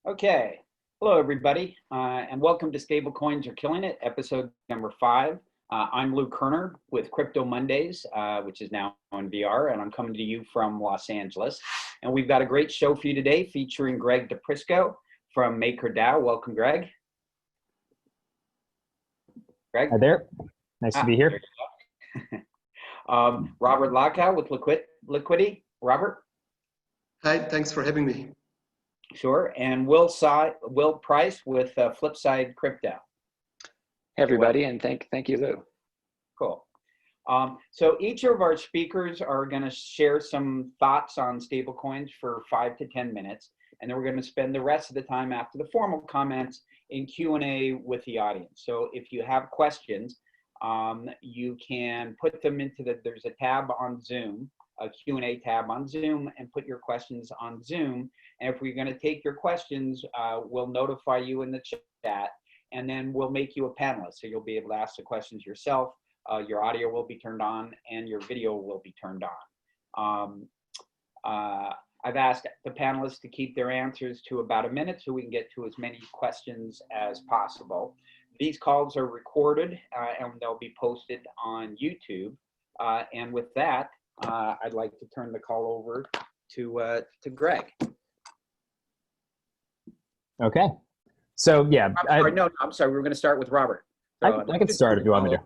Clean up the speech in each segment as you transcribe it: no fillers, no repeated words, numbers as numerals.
Okay, hello everybody, and welcome to Stablecoins Are Killing It, episode number 5. I'm Lou Kerner with Crypto Mondays, which is now on VR, and I'm coming to you from Los Angeles. And we've got a great show for you today featuring Greg Prisco from MakerDAO. Welcome, Greg. Greg? Hi there. Nice to be here. Robert Lauko with Liquity. Robert? Hi, thanks for having me. Sure. And Will Price with Flipside Crypto. Hey everybody, and thank you, Lou. Cool. So each of our speakers are going to share some thoughts on stablecoins for 5 to 10 minutes, and then we're going to spend the rest of the time after the formal comments in Q&A with the audience. So if you have questions, you can put them into there's a tab on Zoom, a Q&A tab on Zoom, and put your questions on Zoom. And if we're going to take your questions, we'll notify you in the chat, and then we'll make you a panelist. So you'll be able to ask the questions yourself. Your audio will be turned on, and your video will be turned on. I've asked the panelists to keep their answers to about a minute so we can get to as many questions as possible. These calls are recorded, and they'll be posted on YouTube. And with that, I'd like to turn the call over to Greg. Okay. So yeah, I'm sorry. We were going to start with Robert. So, I can start if you want me to.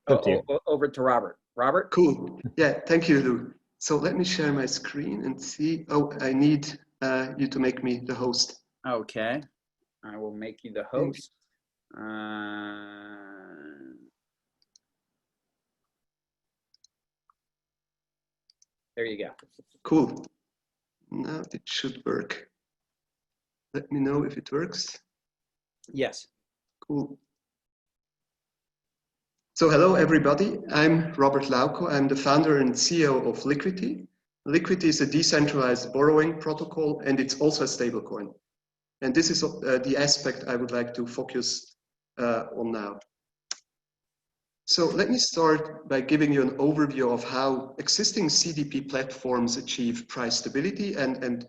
Up to you. Over to Robert. Robert? Cool. Yeah, thank you, Lou. So let me share my screen and see. Oh, I need you to make me the host. Okay. I will make you the host. There you go. Cool. Now it should work. Let me know if it works. Yes. Cool. So hello, everybody. I'm Robert Lauko. I'm the founder and CEO of Liquity. Liquity is a decentralized borrowing protocol, and it's also a stablecoin. And this is the aspect I would like to focus on now. So let me start by giving you an overview of how existing CDP platforms achieve price stability and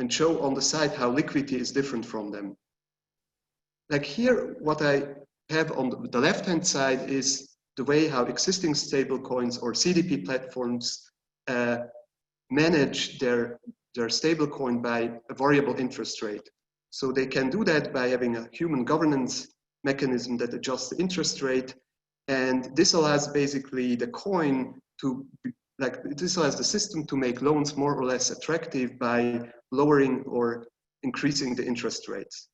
show on the side how Liquity is different from them. Like here, what I have on the left-hand side is the way how existing stablecoins or CDP platforms manage their stablecoin by a variable interest rate. So they can do that by having a human governance mechanism that adjusts the interest rate. And this allows basically the coin to, this allows the system to make loans more or less attractive by lowering or increasing the interest rates.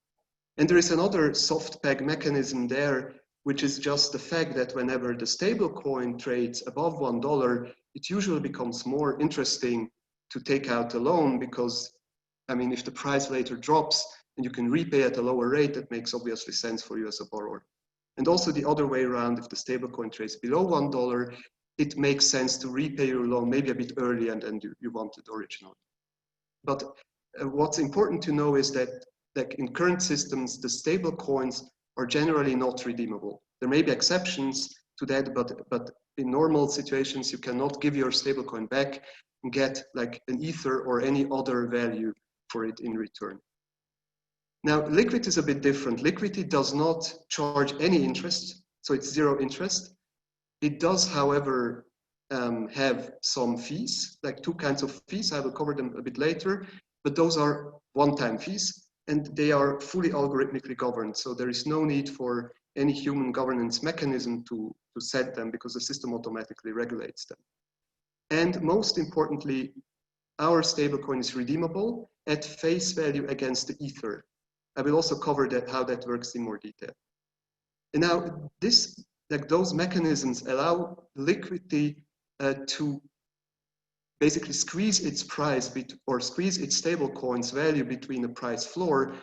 And there is another soft peg mechanism there, which is just the fact that whenever the stable coin trades above $1, it usually becomes more interesting to take out a loan because, I mean, if the price later drops and you can repay at a lower rate, that makes obviously sense for you as a borrower. And also the other way around, if the stable coin trades below $1, it makes sense to repay your loan maybe a bit early and you want it originally. But what's important to know is that like in current systems, the stable coins are generally not redeemable. There may be exceptions to that, but in normal situations, you cannot give your stable coin back and get like an Ether or any other value for it in return. Now, Liquity is a bit different. Liquity does not charge any interest, so it's zero interest. It does, however, have some fees, like 2 kinds of fees. I will cover them a bit later, but those are one-time fees. And they are fully algorithmically governed. So there is no need for any human governance mechanism to set them because the system automatically regulates them. And most importantly, our stablecoin is redeemable at face value against the Ether. I will also cover that, how that works in more detail. And now those mechanisms allow Liquity to basically squeeze its price or squeeze its stablecoin's value between the price floor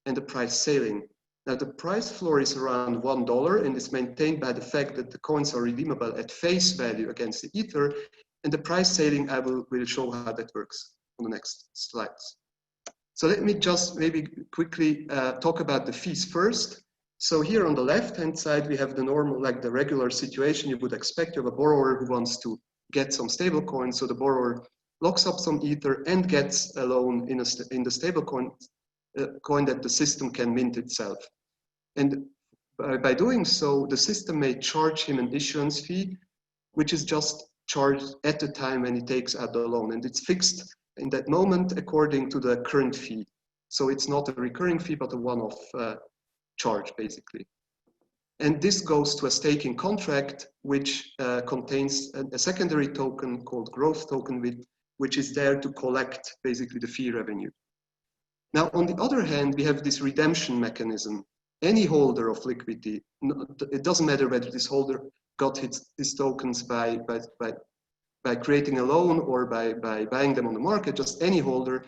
and the price ceiling. Now the price floor is around $1 and is maintained by the fact that the coins are redeemable at face value against the Ether, and the price ceiling I will show how that works on the next slides. So let me just maybe quickly talk about the fees first. So here on the left-hand side, we have the normal, like the regular situation you would expect. You have a borrower who wants to get some stable coin. So the borrower locks up some Ether and gets a loan in the stable coin. coin that the system can mint itself. And by doing so, the system may charge him an issuance fee, which is just charged at the time when he takes out the loan. And it's fixed in that moment according to the current fee. So it's not a recurring fee, but a one-off charge, basically. And this goes to a staking contract, which contains a secondary token called growth token, which is there to collect basically the fee revenue. Now, on the other hand, we have this redemption mechanism. Any holder of Liquity, it doesn't matter whether this holder got his tokens by creating a loan or by buying them on the market, just any holder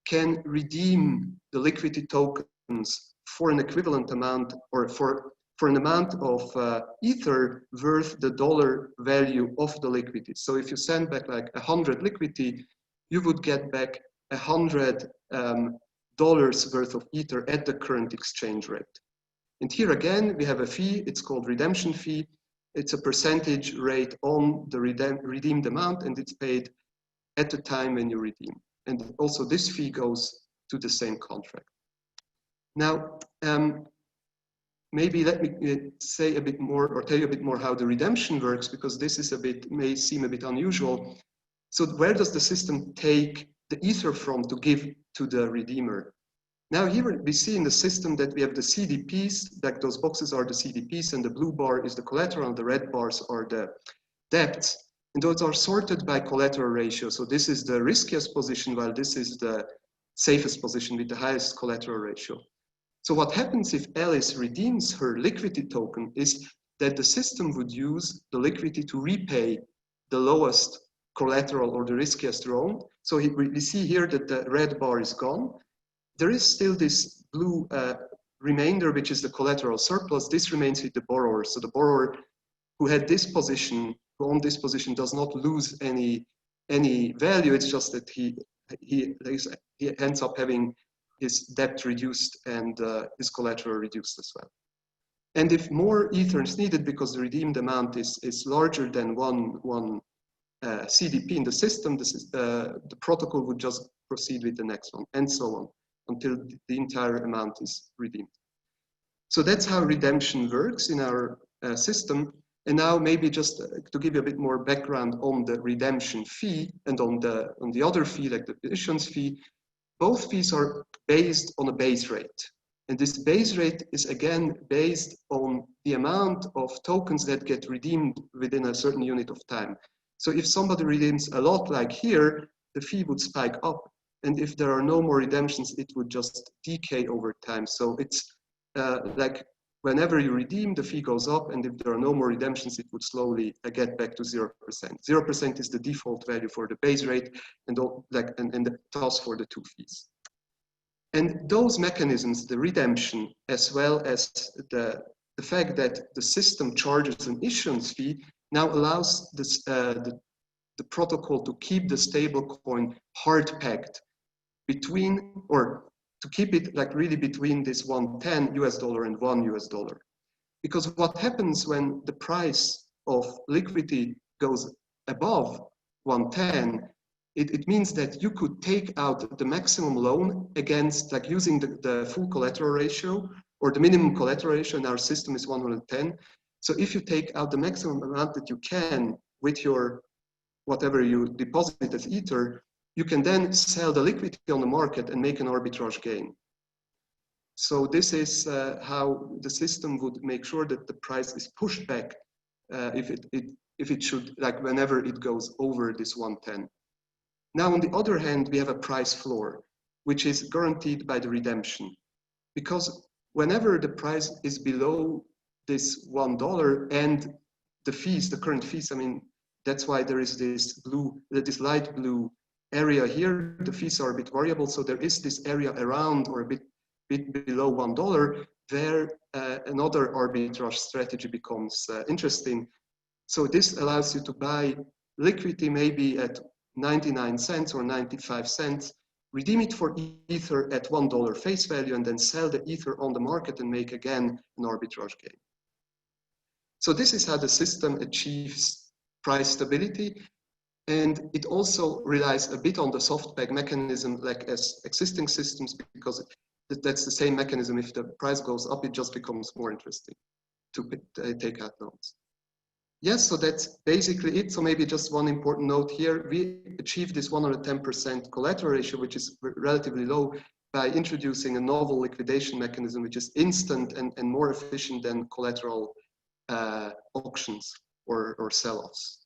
can redeem the Liquity tokens for an equivalent amount or for an amount of Ether worth the dollar value of the Liquity. So if you send back like 100 Liquity, you would get back $100 worth of Ether at the current exchange rate. And here again, we have a fee, it's called redemption fee. It's a percentage rate on the redeemed amount, and it's paid at the time when you redeem. And also this fee goes to the same contract. Now, maybe let me say a bit more or tell you a bit more how the redemption works, because this is may seem a bit unusual. So where does the system take the Ether from to give to the redeemer? Now here we see in the system that we have the CDPs, like those boxes are the CDPs, and the blue bar is the collateral, and the red bars are the debts. And those are sorted by collateral ratio. So this is the riskiest position, while this is the safest position with the highest collateral ratio. So what happens if Alice redeems her Liquity token is that the system would use the Liquity to repay the lowest collateral or the riskiest loan. So we see here that the red bar is gone. There is still this blue remainder, which is the collateral surplus. This remains with the borrower. So the borrower who had this position, who owned this position, does not lose any value. It's just that he ends up having his debt reduced and his collateral reduced as well. And if more Ether is needed because the redeemed amount is larger than one CDP in the system, the protocol would just proceed with the next one, and so on, until the entire amount is redeemed. So that's how redemption works in our system. And now maybe just to give you a bit more background on the redemption fee and on the other fee, like the issuance fee, both fees are based on a base rate. And this base rate is again based on the amount of tokens that get redeemed within a certain unit of time. So if somebody redeems a lot like here, the fee would spike up. And if there are no more redemptions, it would just decay over time. So it's like whenever you redeem, the fee goes up. And if there are no more redemptions, it would slowly get back to 0%. 0% is the default value for the base rate and thus for the two fees. And those mechanisms, the redemption, as well as the fact that the system charges an issuance fee, now allows this, the protocol to keep the stablecoin hard pegged between, or to keep it like really between this $110 and $1. Because what happens when the price of Liquity goes above 110, it means that you could take out the maximum loan against, like using the full collateral ratio or the minimum collateral ratio in our system is 110. So if you take out the maximum amount that you can with your, whatever you deposit as Ether, you can then sell the Liquity on the market and make an arbitrage gain. So this is how the system would make sure that the price is pushed back if it should, like whenever it goes over this 110. Now, on the other hand, we have a price floor, which is guaranteed by the redemption. Because whenever the price is below this $1 and the fees, the current fees, I mean, that's why there is this light blue area here. The fees are a bit variable. So there is this area around or a bit below $1 where another arbitrage strategy becomes interesting. So this allows you to buy Liquity maybe at 99 cents or 95 cents, redeem it for Ether at $1 face value, and then sell the Ether on the market and make again an arbitrage gain. So this is how the system achieves price stability. And it also relies a bit on the soft peg mechanism like as existing systems, because that's the same mechanism. If the price goes up, it just becomes more interesting to take out loans. Yes, so that's basically it. So maybe just one important note here. We achieved this 110% collateral ratio, which is relatively low, by introducing a novel liquidation mechanism, which is instant and more efficient than collateral auctions or sell-offs.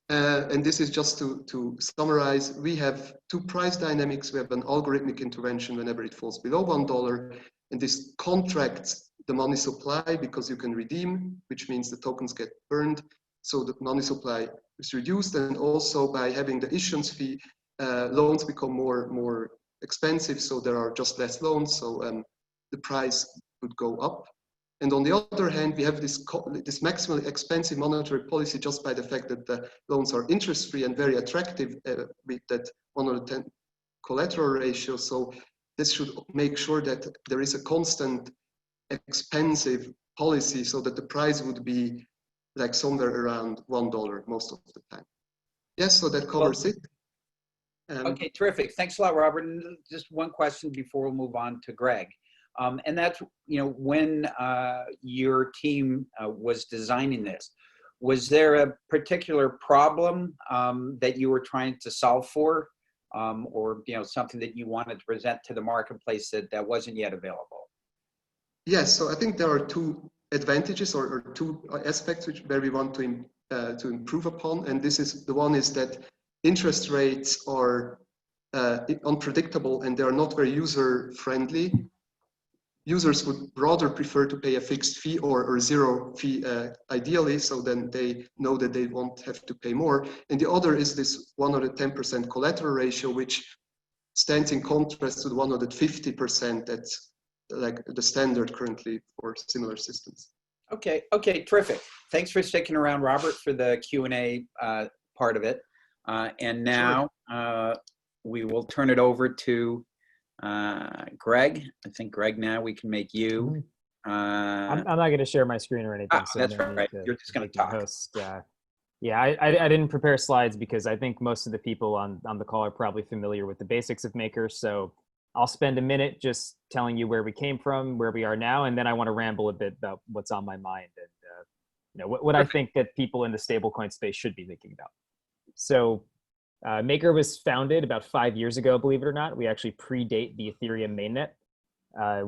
And this is just to summarize. We have two price dynamics. We have an algorithmic intervention whenever it falls below $1, and this contracts the money supply because you can redeem, which means the tokens get burned. So the money supply is reduced, and also by having the issuance fee, loans become more expensive, so there are just less loans, so the price would go up. And on the other hand, we have this maximally expensive monetary policy just by the fact that the loans are interest-free and very attractive with that 110 collateral ratio. So this should make sure that there is a constant expensive policy so that the price would be like somewhere around $1 most of the time. Yes, so that covers it. Okay, terrific. Thanks a lot, Robert. And just one question before we move on to Greg. And that's, when your team was designing this, was there a particular problem that you were trying to solve for, or something that you wanted to present to the marketplace that wasn't yet available? Yes, so I think there are two advantages or two aspects where we want to improve upon, and this is the one is that interest rates are unpredictable and they are not very user friendly. Users would rather prefer to pay a fixed fee or zero fee ideally, so then they know that they won't have to pay more. And the other is this 110% collateral ratio, which stands in contrast to the 150% that's like the standard currently for similar systems. Okay, terrific. Thanks for sticking around, Robert, for the Q&A part of it. And now we will turn it over to Greg. I think, Greg, now we can make you. I'm not going to share my screen or anything. So that's right. You're just going to talk. Host. Yeah, I didn't prepare slides because I think most of the people on the call are probably familiar with the basics of Maker. So I'll spend a minute just telling you where we came from, where we are now, and then I want to ramble a bit about what's on my mind and what I think that people in the stablecoin space should be thinking about. So Maker was founded about 5 years ago, believe it or not. We actually predate the Ethereum mainnet.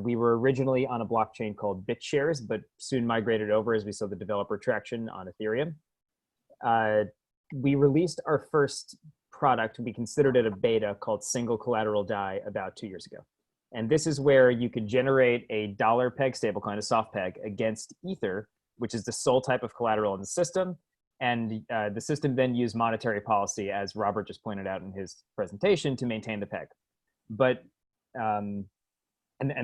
We were originally on a blockchain called BitShares, but soon migrated over as we saw the developer traction on Ethereum. We released our first product, we considered it a beta, called Single Collateral DAI about 2 years ago. And this is where you could generate a dollar peg stablecoin, a soft peg, against Ether, which is the sole type of collateral in the system. And the system then used monetary policy, as Robert just pointed out in his presentation, to maintain the peg. But, and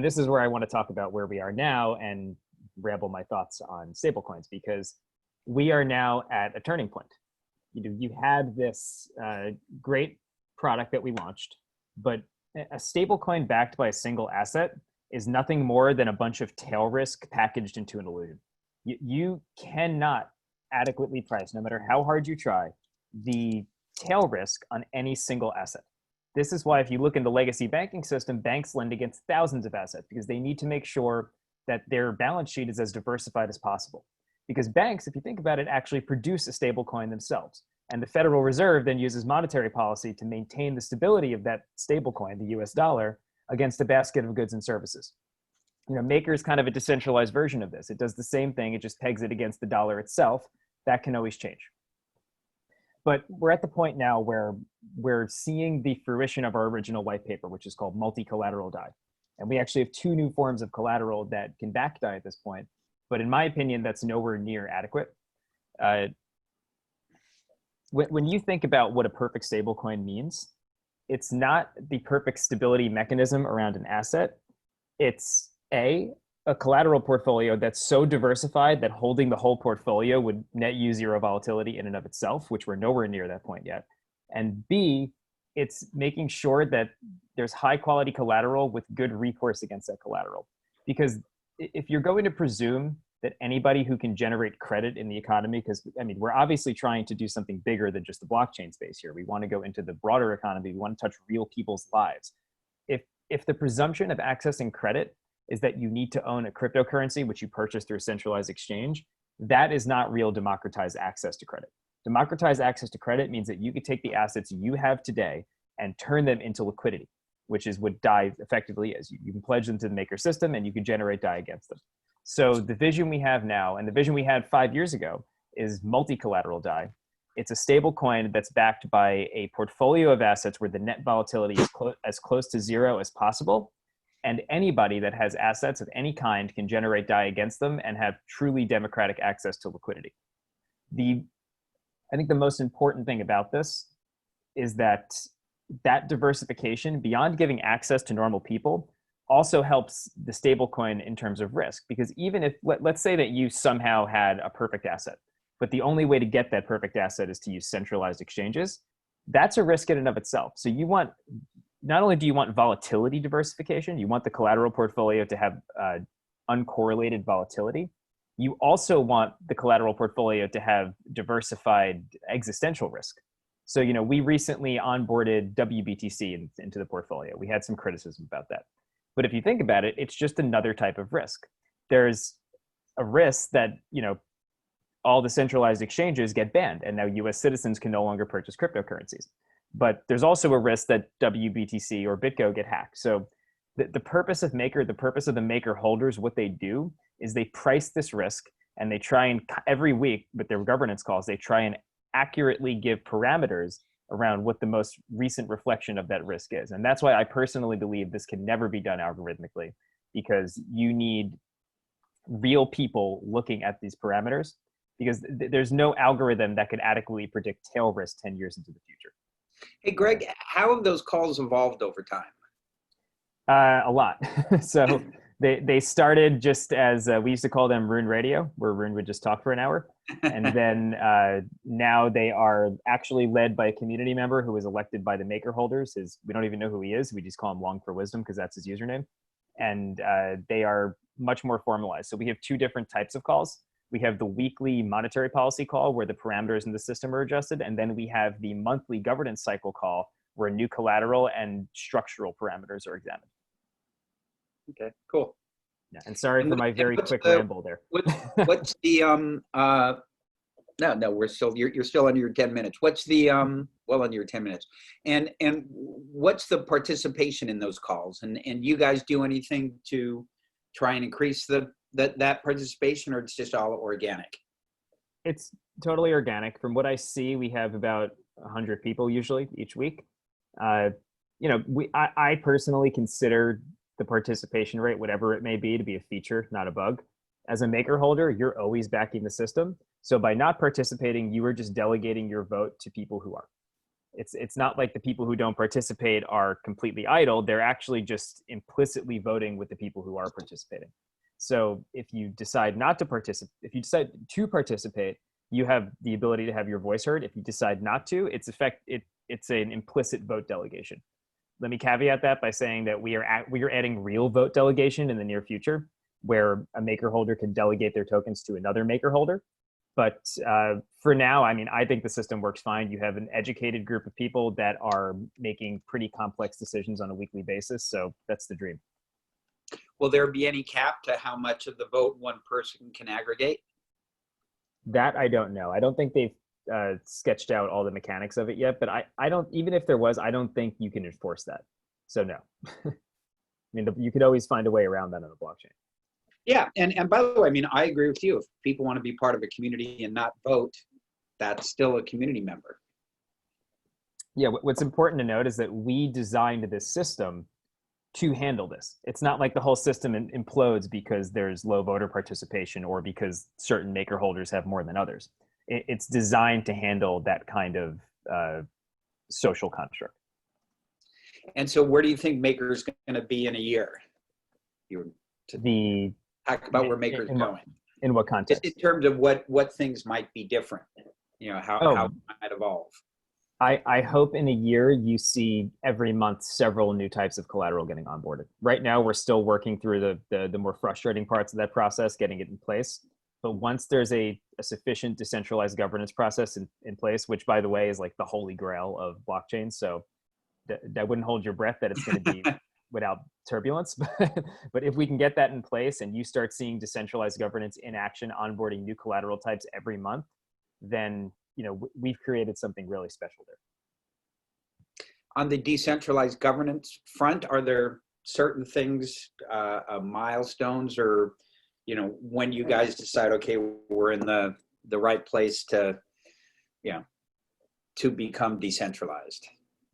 this is where I want to talk about where we are now and ramble my thoughts on stablecoins, because we are now at a turning point. You had this great product that we launched, but a stablecoin backed by a single asset is nothing more than a bunch of tail risk packaged into an illusion. You cannot adequately price, no matter how hard you try, the tail risk on any single asset. This is why if you look in the legacy banking system, banks lend against thousands of assets because they need to make sure that their balance sheet is as diversified as possible. Because banks, if you think about it, actually produce a stable coin themselves. And the Federal Reserve then uses monetary policy to maintain the stability of that stable coin, the US dollar, against a basket of goods and services. Maker is kind of a decentralized version of this. It does the same thing, it just pegs it against the dollar itself. That can always change. But we're at the point now where we're seeing the fruition of our original white paper, which is called multi-collateral DAI. And we actually have two new forms of collateral that can back DAI at this point. But in my opinion, that's nowhere near adequate. When you think about what a perfect stablecoin means, it's not the perfect stability mechanism around an asset. It's a collateral portfolio that's so diversified that holding the whole portfolio would net you zero volatility in and of itself, which we're nowhere near that point yet. And B, it's making sure that there's high quality collateral with good recourse against that collateral. Because if you're going to presume that anybody who can generate credit in the economy, because we're obviously trying to do something bigger than just the blockchain space here. We want to go into the broader economy. We want to touch real people's lives. If if the presumption of accessing credit is that you need to own a cryptocurrency, which you purchase through a centralized exchange, that is not real democratized access to credit. Democratized access to credit means that you could take the assets you have today and turn them into liquidity, which is what DAI effectively is. You can pledge them to the Maker system and you can generate DAI against them. So the vision we have now, and the vision we had 5 years ago, is multi-collateral DAI. It's a stable coin that's backed by a portfolio of assets where the net volatility is as close to zero as possible. And anybody that has assets of any kind can generate DAI against them and have truly democratic access to liquidity. I think the most important thing about this is that diversification, beyond giving access to normal people, also helps the stablecoin in terms of risk. Because even if, let's say that you somehow had a perfect asset, but the only way to get that perfect asset is to use centralized exchanges, that's a risk in and of itself. So you want, not only do you want volatility diversification, you want the collateral portfolio to have uncorrelated volatility, you also want the collateral portfolio to have diversified existential risk. So, we recently onboarded WBTC into the portfolio. We had some criticism about that. But if you think about it, it's just another type of risk. There's a risk that, all the centralized exchanges get banned and now US citizens can no longer purchase cryptocurrencies. But there's also a risk that WBTC or BitGo get hacked. So the purpose of Maker, the purpose of the Maker holders, what they do is they price this risk and they try and every week with their governance calls, they try and accurately give parameters around what the most recent reflection of that risk is. And that's why I personally believe this can never be done algorithmically, because you need real people looking at these parameters, because there's no algorithm that could adequately predict tail risk 10 years into the future. Hey, Greg, how have those calls evolved over time? A lot. So they started just as, we used to call them Rune Radio, where Rune would just talk for an hour. And then now they are actually led by a community member who was elected by the Maker holders. We don't even know who he is. We just call him Long for Wisdom because that's his username. And they are much more formalized. So we have two different types of calls. We have the weekly monetary policy call where the parameters in the system are adjusted. And then we have the monthly governance cycle call where new collateral and structural parameters are examined. Okay, cool. Yeah, and sorry for my very quick ramble there. What's the no, we're still you're still under your 10 minutes. What's the well under your 10 minutes. And what's the participation in those calls? And you guys do anything to try and increase that participation, or it's just all organic? It's totally organic. From what I see, we have about 100 people usually each week. I personally consider the participation rate, whatever it may be, to be a feature, not a bug. As a Maker holder, you're always backing the system. So by not participating, you are just delegating your vote to people who are. It's not like the people who don't participate are completely idle. They're actually just implicitly voting with the people who are participating. So if you decide not to participate, if you decide to participate, you have the ability to have your voice heard. If you decide not to, it's an implicit vote delegation. Let me caveat that by saying that we are adding real vote delegation in the near future, where a Maker holder can delegate their tokens to another Maker holder. But for now, I think the system works fine. You have an educated group of people that are making pretty complex decisions on a weekly basis. So that's the dream. Will there be any cap to how much of the vote one person can aggregate? That I don't know. I don't think they've sketched out all the mechanics of it yet, but I don't, even if there was, I don't think you can enforce that. So no. You could always find a way around that on a blockchain. Yeah, and by the way, I agree with you. If people want to be part of a community and not vote, that's still a community member. Yeah, what's important to note is that we designed this system to handle this. It's not like the whole system implodes because there's low voter participation or because certain Maker holders have more than others. It's designed to handle that kind of social construct. And so where do you think Maker is going to be in a year? Talk about where Maker's going. In what context? Just in terms of what things might be different, how it might evolve. I hope in a year you see every month several new types of collateral getting onboarded. Right now, we're still working through the more frustrating parts of that process, getting it in place. But once there's a sufficient decentralized governance process in place, which by the way is like the holy grail of blockchain, so that wouldn't hold your breath that it's going to be without turbulence. But if we can get that in place and you start seeing decentralized governance in action, onboarding new collateral types every month, then we've created something really special there. On the decentralized governance front, are there certain things, milestones, or when you guys decide, okay, we're in the right place to become decentralized?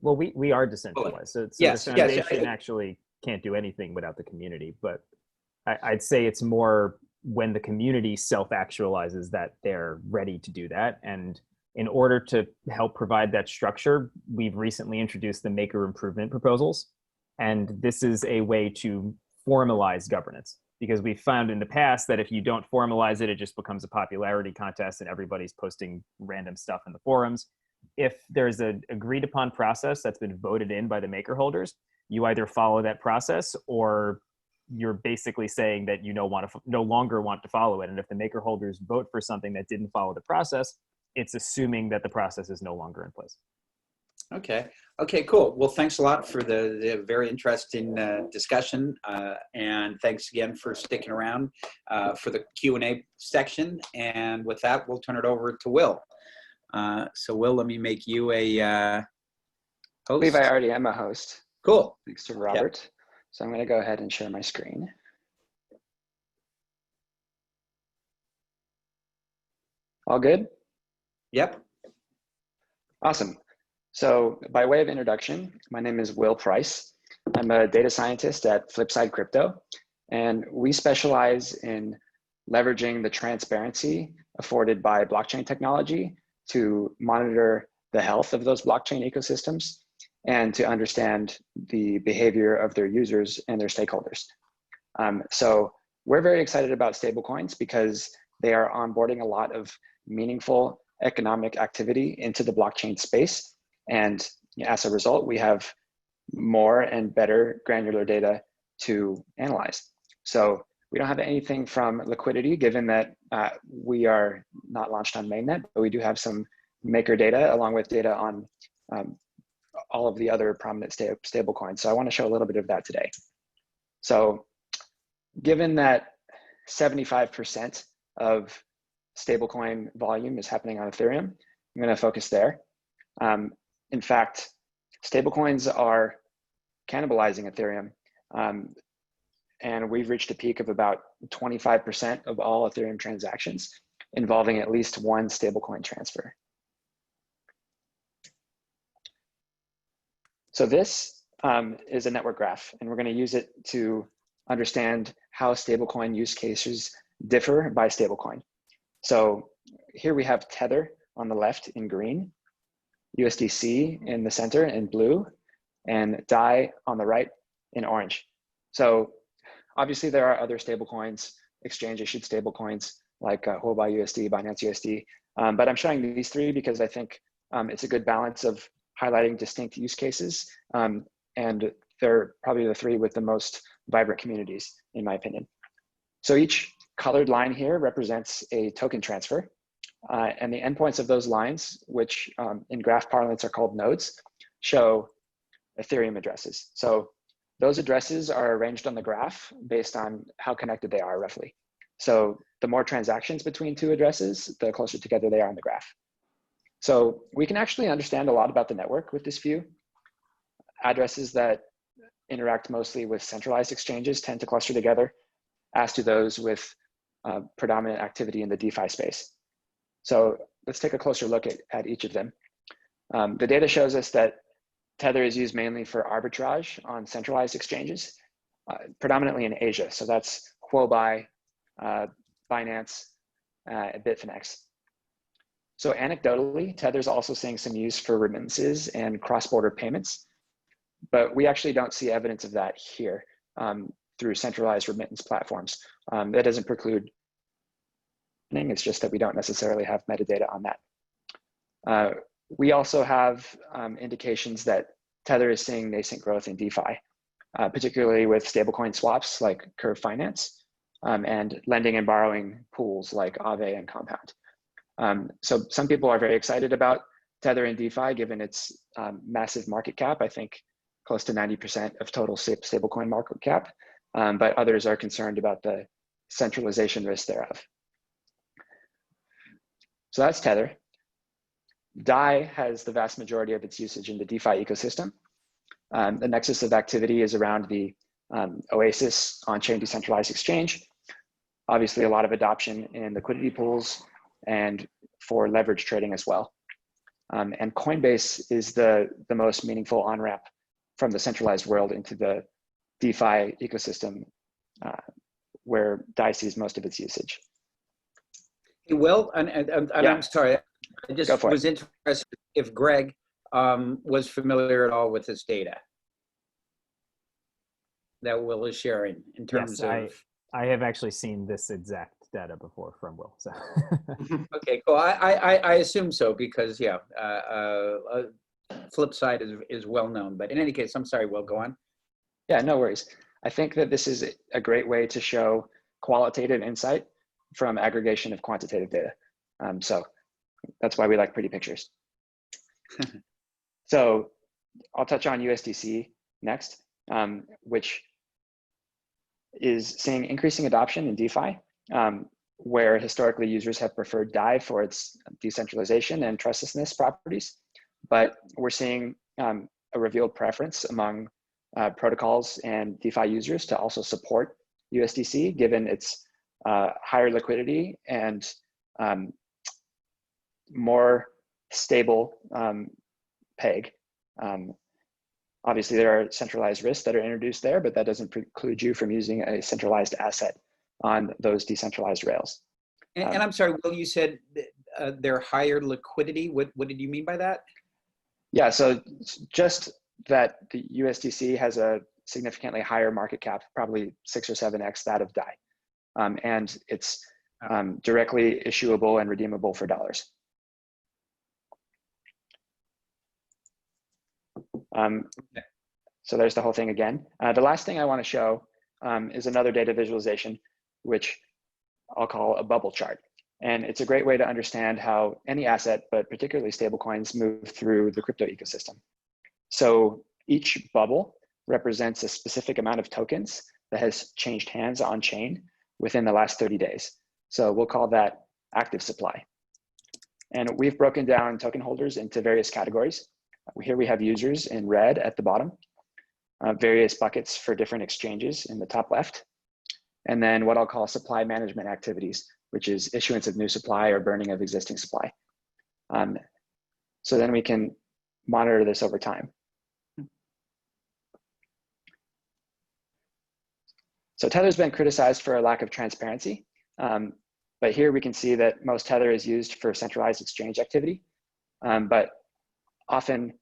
Well, we are decentralized, so yes, the foundation actually can't do anything without the community. But I'd say it's more when the community self-actualizes that they're ready to do that. And in order to help provide that structure, we've recently introduced the Maker Improvement Proposals. And this is a way to formalize governance, because we've found in the past that if you don't formalize it, it just becomes a popularity contest and everybody's posting random stuff in the forums. If there's an agreed upon process that's been voted in by the maker holders, you either follow that process or you're basically saying that you no longer want to follow it. And if the maker holders vote for something that didn't follow the process, it's assuming that the process is no longer in place. Okay, cool. Well, thanks a lot for the very interesting discussion. And thanks again for sticking around for the Q&A section. And with that, we'll turn it over to Will. So Will, let me make you a host. I believe I already am a host. Cool. Thanks to Robert. Yep. So I'm going to go ahead and share my screen. All good? Yep. Awesome. So by way of introduction, my name is Will Price. I'm a data scientist at Flipside Crypto, and we specialize in leveraging the transparency afforded by blockchain technology to monitor the health of those blockchain ecosystems and to understand the behavior of their users and their stakeholders. So we're very excited about stablecoins because they are onboarding a lot of meaningful economic activity into the blockchain space. And as a result, we have more and better granular data to analyze. So we don't have anything from Liquity, given that we are not launched on mainnet, but we do have some maker data along with data on all of the other prominent stablecoins. So I want to show a little bit of that today. So given that 75% of stablecoin volume is happening on Ethereum, I'm going to focus there. In fact, stablecoins are cannibalizing Ethereum. And we've reached a peak of about 25% of all Ethereum transactions involving at least one stablecoin transfer. So this is a network graph, and we're going to use it to understand how stablecoin use cases differ by stablecoin. So here we have Tether on the left in green, USDC in the center in blue, and DAI on the right in orange. So obviously there are other stablecoins, exchange-issued stablecoins like Huobi USD, Binance USD, but I'm showing these three because I think it's a good balance of highlighting distinct use cases, and they're probably the three with the most vibrant communities, in my opinion. So each colored line here represents a token transfer, and the endpoints of those lines, which in graph parlance are called nodes, show Ethereum addresses. So those addresses are arranged on the graph based on how connected they are roughly. So the more transactions between two addresses, the closer together they are on the graph. So we can actually understand a lot about the network with this view. Addresses that interact mostly with centralized exchanges tend to cluster together, as do those with predominant activity in the DeFi space. So let's take a closer look at each of them. The data shows us that Tether is used mainly for arbitrage on centralized exchanges, predominantly in Asia. So that's Huobi, Binance, Bitfinex. So anecdotally, Tether's also seeing some use for remittances and cross-border payments, but we actually don't see evidence of that here through centralized remittance platforms. That doesn't preclude, it's just that we don't necessarily have metadata on that. We also have indications that Tether is seeing nascent growth in DeFi, particularly with stablecoin swaps like Curve Finance and lending and borrowing pools like Aave and Compound. So some people are very excited about Tether and DeFi given its massive market cap. I think close to 90% of total stablecoin market cap, but others are concerned about the centralization risk thereof. So that's Tether. DAI has the vast majority of its usage in the DeFi ecosystem. The nexus of activity is around the Oasis on-chain decentralized exchange. Obviously, a lot of adoption in liquidity pools and for leverage trading as well. And Coinbase is the most meaningful on-ramp from the centralized world into the DeFi ecosystem where DAI sees most of its usage. Well, and Yeah. I'm sorry, I just was interested if Greg was familiar at all with this data that Will is sharing in terms of. I have actually seen this exact data before from Will. So. Okay, cool. I assume so because yeah, Flipside is well known. But in any case, I'm sorry, Will, go on. Yeah, no worries. I think that this is a great way to show qualitative insight from aggregation of quantitative data. So that's why we like pretty pictures. So I'll touch on USDC next, which is seeing increasing adoption in DeFi, where historically users have preferred DAI for its decentralization and trustlessness properties. But we're seeing a revealed preference among protocols and DeFi users to also support USDC, given its higher liquidity and more stable peg. Obviously, there are centralized risks that are introduced there, but that doesn't preclude you from using a centralized asset on those decentralized rails. And I'm sorry, Will, you said they're higher liquidity. What did you mean by that? Yeah, so just that the USDC has a significantly higher market cap, probably 6 or 7x that of DAI. And it's directly issuable and redeemable for dollars. So there's the whole thing again. The last thing I want to show is another data visualization, which I'll call a bubble chart. And it's a great way to understand how any asset, but particularly stablecoins, move through the crypto ecosystem. So each bubble represents a specific amount of tokens that has changed hands on chain within the last 30 days. So we'll call that active supply. And we've broken down token holders into various categories. Here we have users in red at the bottom, various buckets for different exchanges in the top left, and then what I'll call supply management activities, which is issuance of new supply or burning of existing supply. So then we can monitor this over time. So Tether's been criticized for a lack of transparency, but here we can see that most Tether is used for centralized exchange activity, but often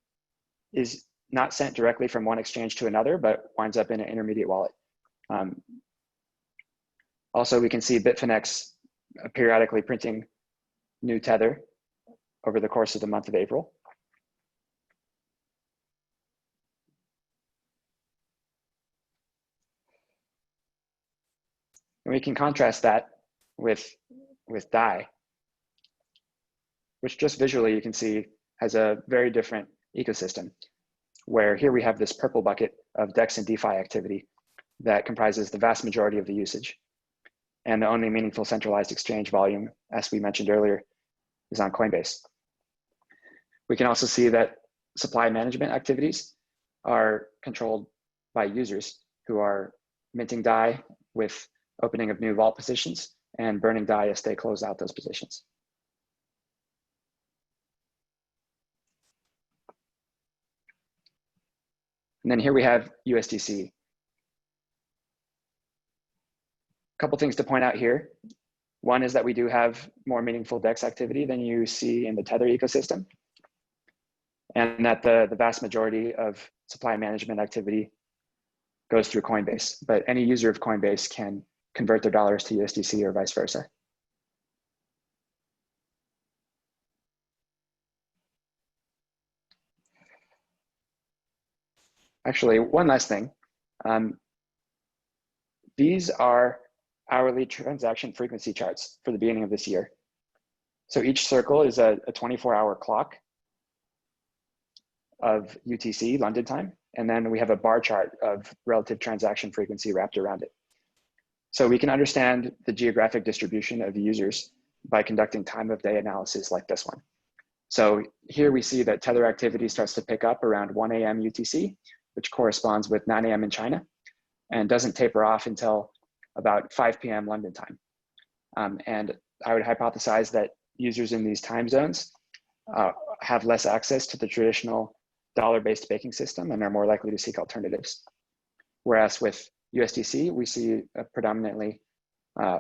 is not sent directly from one exchange to another, but winds up in an intermediate wallet. Also, we can see Bitfinex periodically printing new Tether over the course of the month of April. And we can contrast that with DAI, which just visually you can see has a very different ecosystem, where here we have this purple bucket of DEX and DeFi activity that comprises the vast majority of the usage. And the only meaningful centralized exchange volume, as we mentioned earlier, is on Coinbase. We can also see that supply management activities are controlled by users who are minting DAI with opening of new vault positions and burning DAI as they close out those positions. And then here we have USDC. A couple things to point out here. One is that we do have more meaningful DEX activity than you see in the Tether ecosystem, and that the vast majority of supply management activity goes through Coinbase, but any user of Coinbase can convert their dollars to USDC or vice versa. Actually, one last thing. These are hourly transaction frequency charts for the beginning of this year. So each circle is a 24-hour clock of UTC, London time, And then we have a bar chart of relative transaction frequency wrapped around it. So we can understand the geographic distribution of users by conducting time of day analysis like this one. So here we see that Tether activity starts to pick up around 1 a.m. UTC, which corresponds with 9 a.m. in China, and doesn't taper off until about 5 p.m. London time. And I would hypothesize that users in these time zones have less access to the traditional dollar-based banking system and are more likely to seek alternatives. Whereas with USDC, we see a predominantly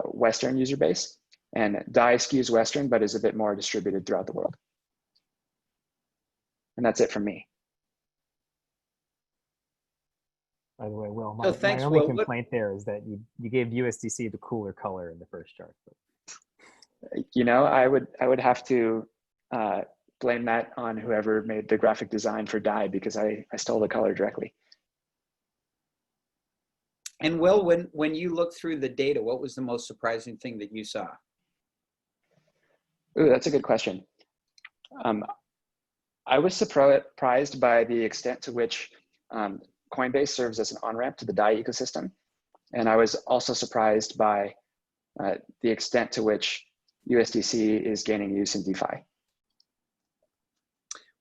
Western user base, and DAI skews Western, but is a bit more distributed throughout the world. And that's it from me. By the way, Will, So thanks, my only Will. complaint there is that you gave USDC the cooler color in the first chart. You know, I would have to blame that on whoever made the graphic design for DAI, because I stole the color directly. And Will, when you looked through the data, what was the most surprising thing that you saw? Ooh, that's a good question. I was surprised by the extent to which Coinbase serves as an on-ramp to the DAI ecosystem. And I was also surprised by the extent to which USDC is gaining use in DeFi.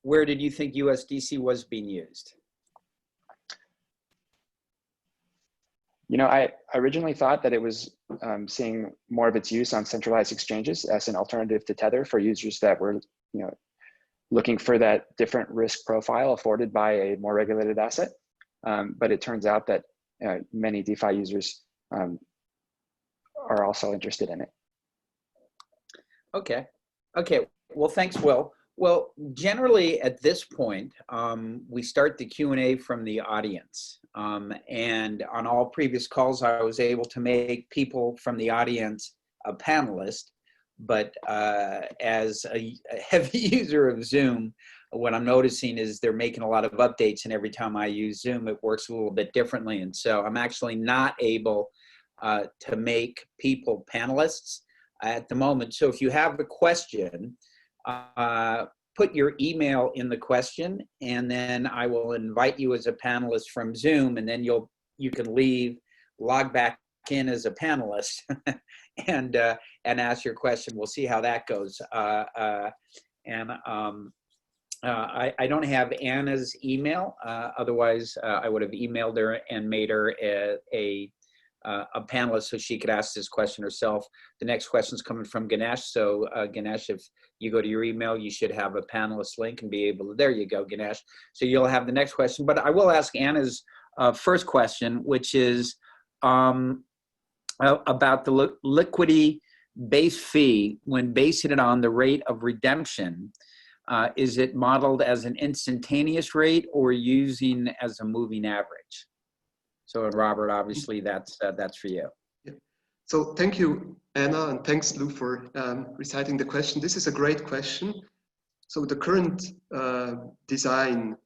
Where did you think USDC was being used? You know, I originally thought that it was seeing more of its use on centralized exchanges as an alternative to Tether for users that were, you know, looking for that different risk profile afforded by a more regulated asset. But it turns out that many DeFi users are also interested in it. Okay. Okay. Well, thanks, Will. Well, generally at this point, we start the Q&A from the audience. And on all previous calls, I was able to make people from the audience a panelist. But as a heavy user of Zoom, what I'm noticing is they're making a lot of updates, and every time I use Zoom, it works a little bit differently. And so I'm actually not able to make people panelists at the moment. So if you have a question, put your email in the question, and then I will invite you as a panelist from Zoom, and then you can log back in as a panelist and ask your question. We'll see how that goes. I don't have Anna's email. Otherwise, I would have emailed her and made her a panelist so she could ask this question herself. The next question is coming from Ganesh. So Ganesh, if you go to your email, you should have a panelist link and be able to, there you go, Ganesh. So you'll have the next question. But I will ask Anna's first question, which is about the Liquity base fee when basing it on the rate of redemption. Is it modeled as an instantaneous rate or using as a moving average? So, Robert, obviously that's for you. Yeah. So thank you, Anna, and thanks, Lou, for reciting the question. This is a great question. So the current design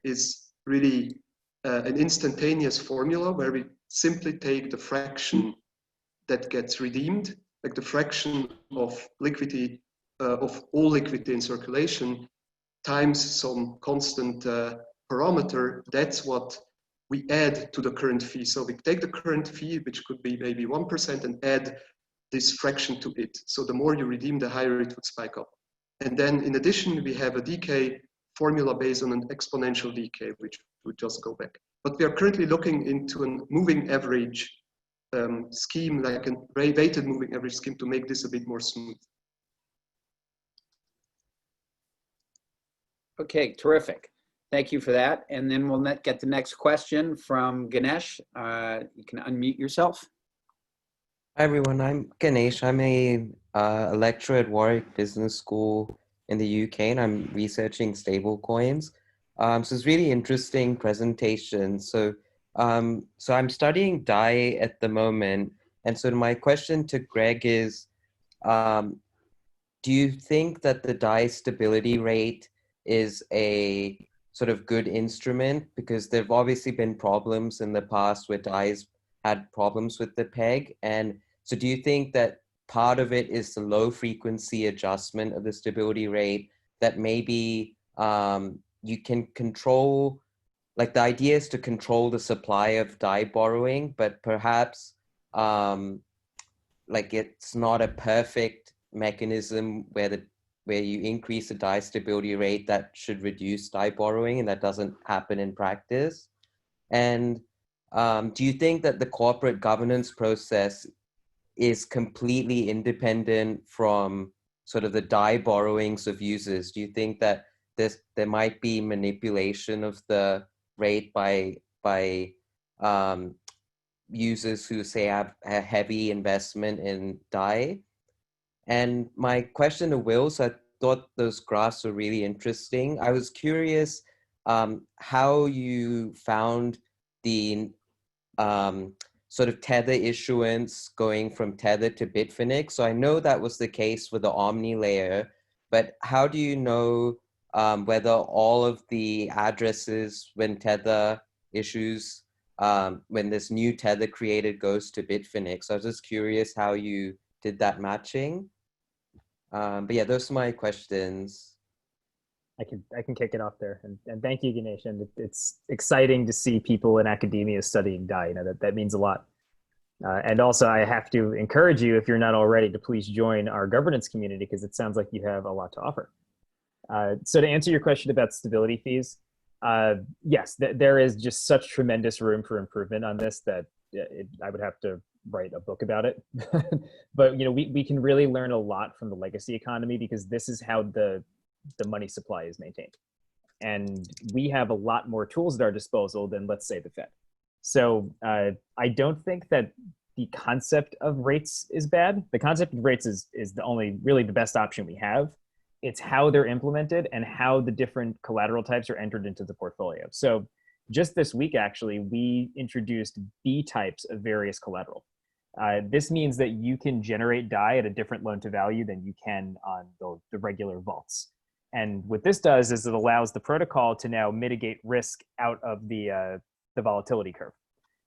is really an instantaneous formula where we simply take the fraction that gets redeemed, like the fraction of liquidity, of all liquidity in circulation, times some constant parameter. That's what we add to the current fee. So we take the current fee, which could be maybe 1%, and add this fraction to it. So the more you redeem, the higher it would spike up. And then in addition, we have a decay formula based on an exponential decay, which would just go back. But we are currently looking into a moving average scheme, like a weighted moving average scheme, to make this a bit more smooth. Okay, terrific. Thank you for that. And then we'll get the next question from Ganesh. You can unmute yourself. Hi everyone, I'm Ganesh. I'm a lecturer at Warwick Business School in the UK, and I'm researching stablecoins. So it's really interesting presentation. So I'm studying DAI at the moment, and so my question to Greg is, do you think that the DAI stability rate is a sort of good instrument? Because there've obviously been problems in the past where DAI's had problems with the peg, and so do you think that part of it is the low frequency adjustment of the stability rate, that maybe you can control like the idea is to control the supply of DAI borrowing, but perhaps like it's not a perfect mechanism where you increase the DAI stability rate that should reduce DAI borrowing, and that doesn't happen in practice. And do you think that the corporate governance process is completely independent from sort of the DAI borrowings of users? Do you think that there might be manipulation of the rate by users who say have a heavy investment in DAI? And my question to Will, so I thought those graphs were really interesting. I was curious how you found the sort of Tether issuance going from Tether to Bitfinex. So I know that was the case with the Omni layer, but how do you know whether all of the addresses when Tether issues, when this new Tether created goes to Bitfinex? So I was just curious how you did that matching. But yeah, those are my questions. I can kick it off there, and thank you, Ganesh. And it's exciting to see people in academia studying DAI. You know, that means a lot. And also, I have to encourage you, if you're not already, to please join our governance community, because it sounds like you have a lot to offer. So to answer your question about stability fees, yes, there is just such tremendous room for improvement on this that I would have to write a book about it. But you know, we can really learn a lot from the legacy economy, because this is how the money supply is maintained. And we have a lot more tools at our disposal than, let's say, the Fed. So I don't think that the concept of rates is bad. The concept of rates is the only, really the best option we have. It's how they're implemented and how the different collateral types are entered into the portfolio. So just this week, actually, we introduced B types of various collateral. This means that you can generate DAI at a different loan to value than you can on the regular vaults. And what this does is it allows the protocol to now mitigate risk out of the volatility curve.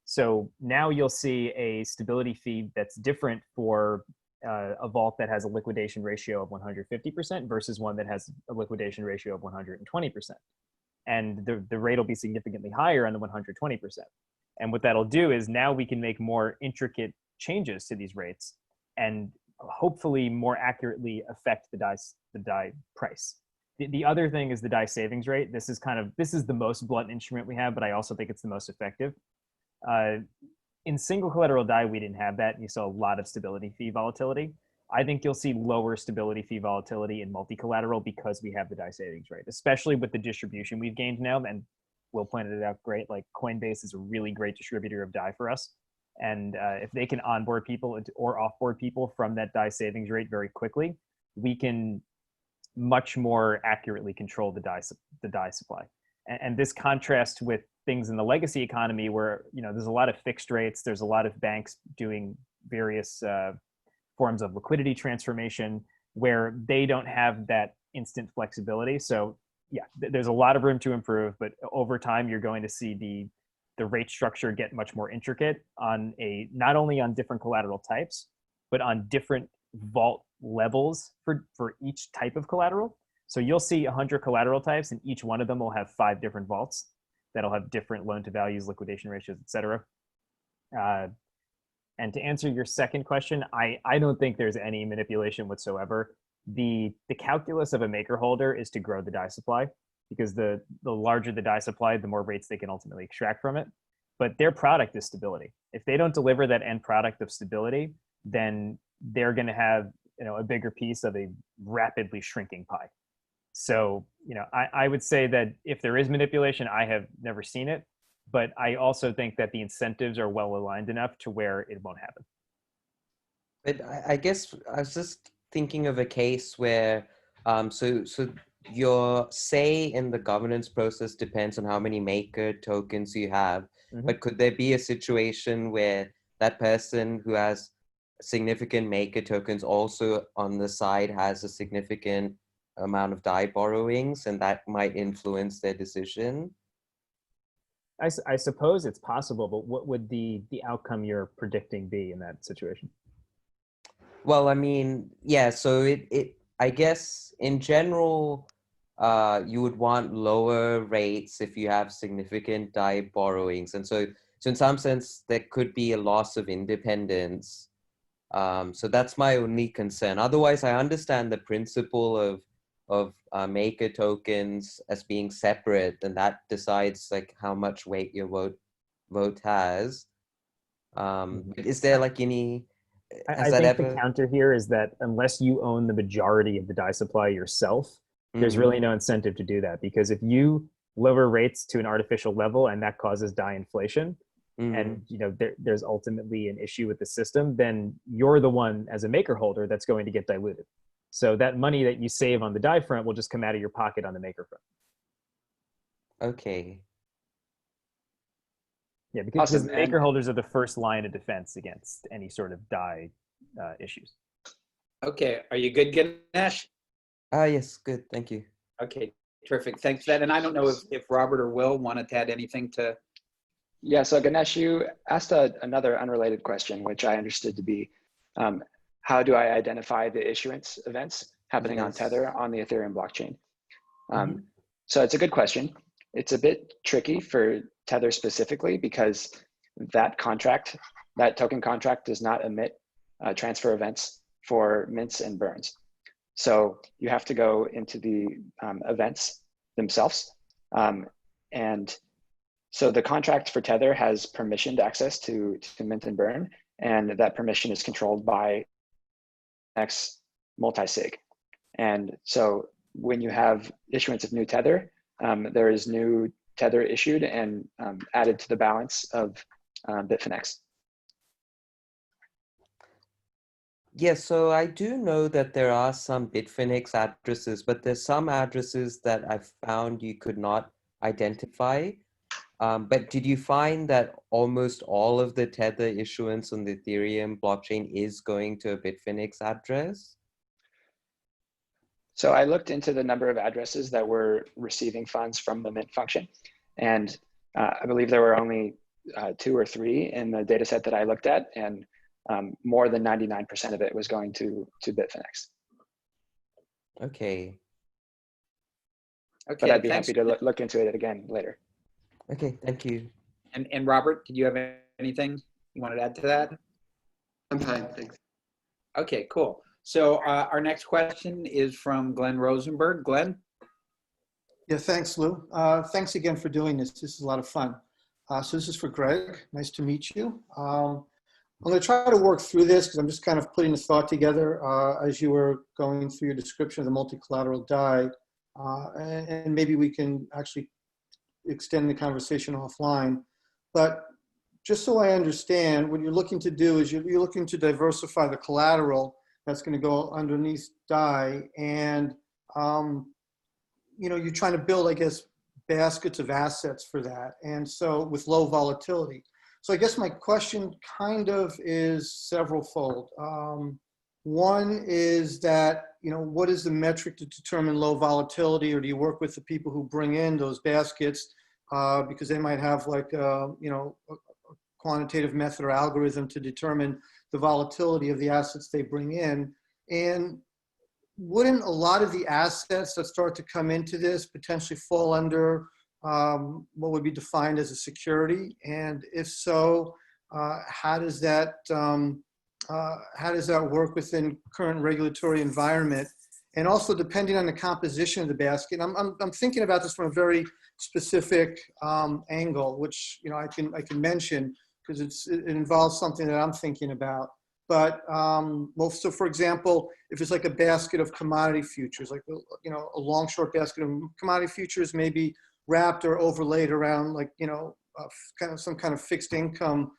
So now you'll see a stability fee that's different for a vault that has a liquidation ratio of 150% versus one that has a liquidation ratio of 120%. And the rate will be significantly higher on the 120%. And what that'll do is now we can make more intricate changes to these rates and hopefully more accurately affect the DAI price. The other thing is the DAI savings rate. This is the most blunt instrument we have, but I also think it's the most effective. In single collateral DAI, we didn't have that, and you saw a lot of stability fee volatility. I think you'll see lower stability fee volatility in multi-collateral because we have the DAI savings rate, especially with the distribution we've gained now. And Will pointed it out great, like Coinbase is a really great distributor of DAI for us. And if they can onboard people or offboard people from that DAI savings rate very quickly, we can much more accurately control the DAI supply. And this contrasts with things in the legacy economy where, you know, there's a lot of fixed rates. There's a lot of banks doing various forms of liquidity transformation where they don't have that instant flexibility. So yeah, there's a lot of room to improve, but over time you're going to see the rate structure get much more intricate on not only on different collateral types, but on different vault levels for each type of collateral. So you'll see 100 collateral types, and each one of them will have 5 different vaults that'll have different loan to values, liquidation ratios, et cetera. And to answer your second question, I don't think there's any manipulation whatsoever. The calculus of a maker holder is to grow the DAI supply, because the larger the DAI supply, the more rates they can ultimately extract from it. But their product is stability. If they don't deliver that end product of stability, then they're going to have, you know, a bigger piece of a rapidly shrinking pie. So, you know, I would say that if there is manipulation, I have never seen it, but I also think that the incentives are well aligned enough to where it won't happen. But I guess I was just thinking of a case where, so your say in the governance process depends on how many maker tokens you have. Mm-hmm. But could there be a situation where that person who has significant maker tokens also on the side has a significant amount of DAI borrowings, and that might influence their decision? I suppose it's possible, but what would the outcome you're predicting be in that situation? Well, I mean, yeah, so it I guess in general, you would want lower rates if you have significant DAI borrowings. And so in some sense, there could be a loss of independence. So that's my only concern. Otherwise, I understand the principle of maker tokens as being separate, and that decides like how much weight your vote has. Is there like any, I think the counter here is that unless you own the majority of the DAI supply yourself, there's really no incentive to do that, because if you lower rates to an artificial level and that causes DAI inflation, and there's ultimately an issue with the system, then you're the one as a maker holder that's going to get diluted. So that money that you save on the DAI front will just come out of your pocket on the maker front. Okay. Yeah, because Awesome. the maker holders are the first line of defense against any sort of DAI issues. Okay, are you good, Ganesh? Yes, good, thank you. Okay, terrific, thanks for that. And I don't know if Robert or Will wanted to add anything to. Yeah, so Ganesh, you asked another unrelated question, which I understood to be, how do I identify the issuance events happening on Tether on the Ethereum blockchain? So it's a good question. It's a bit tricky for Tether specifically because that token contract does not emit transfer events for mints and burns. So you have to go into the events themselves. And so the contract for Tether has permissioned access to mint and burn, and that permission is controlled by X multi-sig. And so when you have issuance of new Tether, there is new Tether issued and added to the balance of Bitfinex. Yes, so I do know that there are some Bitfinex addresses, but there's some addresses that I found you could not identify. But did you find that almost all of the Tether issuance on the Ethereum blockchain is going to a Bitfinex address? So I looked into the number of addresses that were receiving funds from the mint function. And I believe there were only 2 or 3 in the data set that I looked at. And more than 99% of it was going to Bitfinex. Okay. But I'd be happy to look into it again later. Okay, thank you. And Robert, did you have anything you wanted to add to that? I'm fine, thanks. Okay, cool. So our next question is from Glenn Rosenberg. Glenn? Yeah, thanks, Lou. Thanks again for doing this. This is a lot of fun. So this is for Greg. Nice to meet you. I'm going to try to work through this because I'm just kind of putting the thought together as you were going through your description of the multi-collateral DAI. And maybe we can actually extend the conversation offline. But just so I understand, what you're looking to do is you're looking to diversify the collateral that's going to go underneath DAI, and you're trying to build, I guess, baskets of assets for that, and so with low volatility. So I guess my question kind of is several-fold. One is that, what is the metric to determine low volatility, or do you work with the people who bring in those baskets because they might have like a quantitative method or algorithm to determine the volatility of the assets they bring in? And wouldn't a lot of the assets that start to come into this potentially fall under what would be defined as a security? And if so, how does that work within current regulatory environment? And also, depending on the composition of the basket, I'm thinking about this from a very specific angle, which I can mention because it involves something that I'm thinking about. But so for example, if it's like a basket of commodity futures, like a long short basket of commodity futures, maybe wrapped or overlaid around like some kind of fixed income